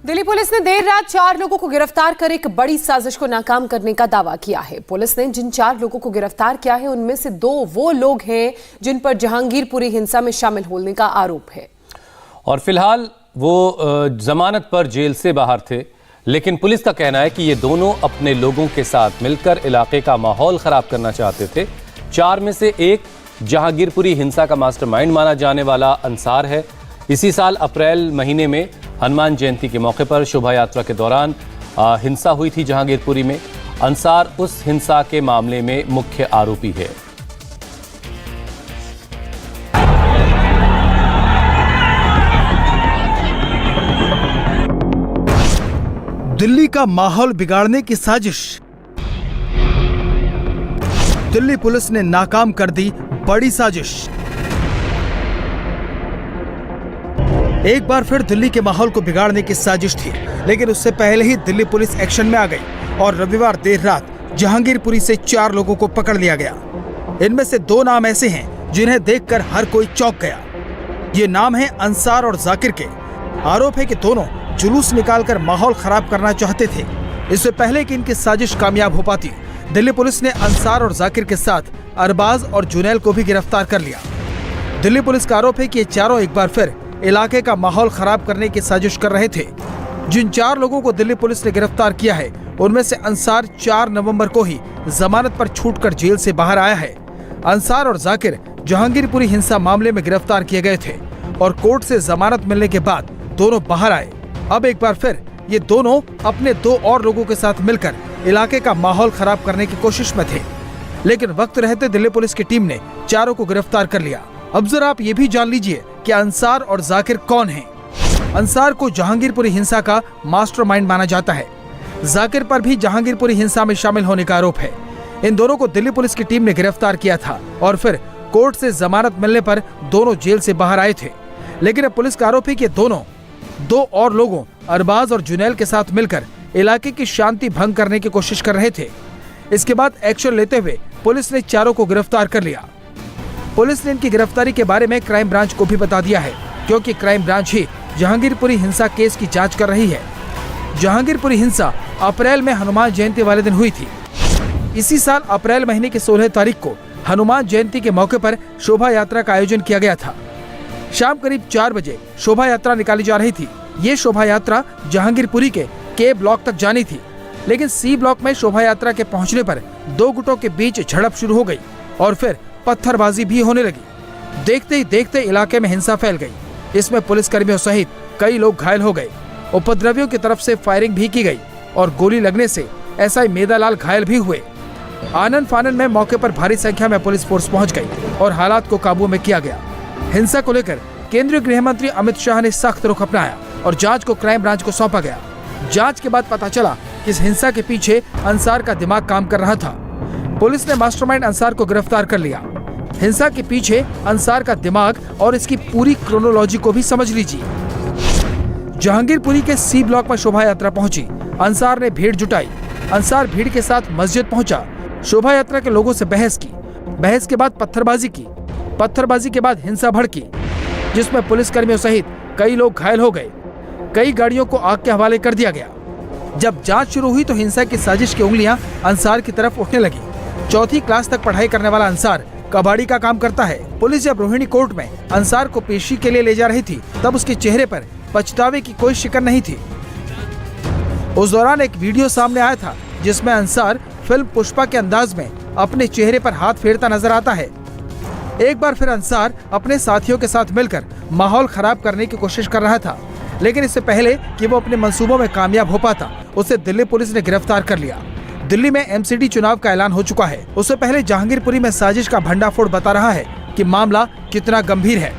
Delhi police ने देर रात 4 लोगों को गिरफ्तार कर एक बड़ी साजिश को नाकाम करने का दावा किया है। पुलिस ने जिन 4 लोगों को गिरफ्तार किया है उनमें से 2 वो लोग हैं जिन पर जहांगीरपुरी हिंसा में शामिल होने का आरोप है। और फिलहाल वो जमानत पर जेल से बाहर थे, लेकिन पुलिस का कहना है कि ये दोनों अपने लोगों के साथ मिलकर इलाके का माहौल खराब करना चाहते थे। 4 में से एक जहांगीरपुरी हिंसा का मास्टरमाइंड माना जाने वाला अंसार है। इसी साल अप्रैल महीने में हनुमान जयंती के मौके पर शोभा यात्रा के दौरान हिंसा हुई थी जहांगीरपुरी में। अंसार उस हिंसा के मामले में मुख्य आरोपी है। दिल्ली का माहौल बिगाड़ने की साजिश, दिल्ली पुलिस ने नाकाम कर दी बड़ी साजिश। एक बार फिर दिल्ली के माहौल को बिगाड़ने की साजिश थी, लेकिन उससे पहले ही दिल्ली पुलिस एक्शन में आ गई और रविवार देर रात जहांगीरपुरी से 4 लोगों को पकड़ लिया गया। इनमें से 2 नाम ऐसे हैं जिन्हें देखकर हर कोई चौंक गया। ये नाम है अंसार और जाकिर के। आरोप है कि दोनों जुलूस निकालकर माहौल खराब करना चाहते थे। इससे पहले कि इनकी साजिश कामयाब हो पाती, दिल्ली पुलिस ने अंसार और जाकिर के साथ अरबाज और जुनैल को भी गिरफ्तार कर लिया। दिल्ली पुलिस का आरोप है कि ये चारों एक बार फिर इलाके का माहौल खराब करने की साजिश कर रहे थे। जिन 4 लोगों को दिल्ली पुलिस ने गिरफ्तार किया है उनमें से अंसार 4 नवंबर को ही जमानत पर छूटकर जेल से बाहर आया है। अंसार और जाकिर जहांगीरपुरी हिंसा मामले में गिरफ्तार किए गए थे और कोर्ट से जमानत मिलने के बाद दोनों बाहर आए। अब एक बार फिर ये दोनों अपने 2 और लोगों के साथ मिलकर इलाके का माहौल खराब करने की कोशिश में थे, लेकिन वक्त रहते दिल्ली पुलिस की टीम ने चारों को गिरफ्तार कर लिया। अब जरा आप ये भी जान लीजिए कि अंसार और जाकिर कौन हैं। अंसार को जहांगीरपुरी हिंसा का मास्टरमाइंड माना जाता है। जाकिर पर भी जहांगीरपुरी हिंसा में शामिल होने का आरोप है। इन दोनों को दिल्ली पुलिस की टीम ने गिरफ्तार किया था और फिर कोर्ट से जमानत मिलने पर दोनों जेल से बाहर आए थे, लेकिन अब पुलिस का आरोप है कि दोनों 2 और लोगों अरबाज और जुनैल के साथ मिलकर इलाके की शांति भंग करने की कोशिश कर रहे थे। इसके बाद एक्शन लेते हुए पुलिस ने चारों को गिरफ्तार कर लिया। पुलिस ने इनकी गिरफ्तारी के बारे में क्राइम ब्रांच को भी बता दिया है, क्योंकि क्राइम ब्रांच ही जहांगीरपुरी हिंसा केस की जांच कर रही है। जहांगीरपुरी हिंसा अप्रैल में हनुमान जयंती वाले दिन हुई थी। इसी साल अप्रैल महीने की 16 तारीख को हनुमान जयंती के मौके पर शोभा यात्रा का आयोजन किया गया था। शाम करीब 4 बजे शोभा यात्रा निकाली जा रही थी। ये शोभा यात्रा जहांगीरपुरी के के ब्लॉक तक जानी थी, लेकिन सी ब्लॉक में शोभा यात्रा के पहुंचने पर 2 गुटों के बीच झड़प शुरू हो गई और फिर पत्थरबाजी भी होने लगी। देखते ही देखते इलाके में हिंसा फैल गई। इसमें पुलिसकर्मियों सहित कई लोग घायल हो गए। उपद्रवियों की तरफ से फायरिंग भी की गई और गोली लगने से एसआई मेदालाल घायल भी हुए। आनन फानन में मौके पर भारी संख्या में पुलिस फोर्स पहुंच गई और हालात को काबू में किया गया। हिंसा को लेकर केंद्रीय गृह मंत्री अमित शाह ने सख्त रुख अपनाया और जांच को क्राइम ब्रांच को सौंपा गया। जांच के बाद पता चला कि इस हिंसा के पीछे अंसार का दिमाग काम कर रहा था। पुलिस ने मास्टरमाइंड अंसार को गिरफ्तार कर लिया। हिंसा के पीछे अंसार का दिमाग और इसकी पूरी क्रोनोलॉजी को भी समझ लीजिए। जहांगीरपुरी के सी ब्लॉक में शोभा यात्रा पहुंची। अंसार ने भीड़ जुटाई। अंसार भीड़ के साथ मस्जिद पहुंचा। शोभा यात्रा के लोगों से बहस की। बहस के बाद पत्थरबाजी की। पत्थरबाजी के बाद हिंसा भड़की, जिसमें पुलिसकर्मियों सहित कई लोग घायल हो गए। कई गाड़ियों को आग के हवाले कर दिया गया। जब जांच शुरू हुई तो हिंसा की साजिश की उंगलियां अंसार की तरफ उठने लगी। 4वीं क्लास तक पढ़ाई करने वाला अंसार कबाड़ी का काम करता है। पुलिस जब रोहिणी कोर्ट में अंसार को पेशी के लिए ले जा रही थी, तब उसके चेहरे पर पछतावे की कोई शिकन नहीं थी। उस दौरान एक वीडियो सामने आया था जिसमें अंसार फिल्म पुष्पा के अंदाज में अपने चेहरे पर हाथ फेरता नजर आता है। एक बार फिर अंसार अपने साथियों के साथ मिलकर माहौल खराब करने की कोशिश कर रहा था, लेकिन इससे पहले कि वो अपने मंसूबों में कामयाब हो पाता, उसे दिल्ली पुलिस ने गिरफ्तार कर लिया। दिल्ली में एमसीडी चुनाव का ऐलान हो चुका है। उससे पहले जहांगीरपुरी में साजिश का भंडाफोड़ बता रहा है कि मामला कितना गंभीर है।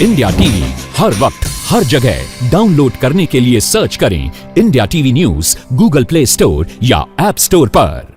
इंडिया टीवी हर वक्त हर जगह डाउनलोड करने के लिए सर्च करें India TV news Google play store या ऐप स्टोर पर।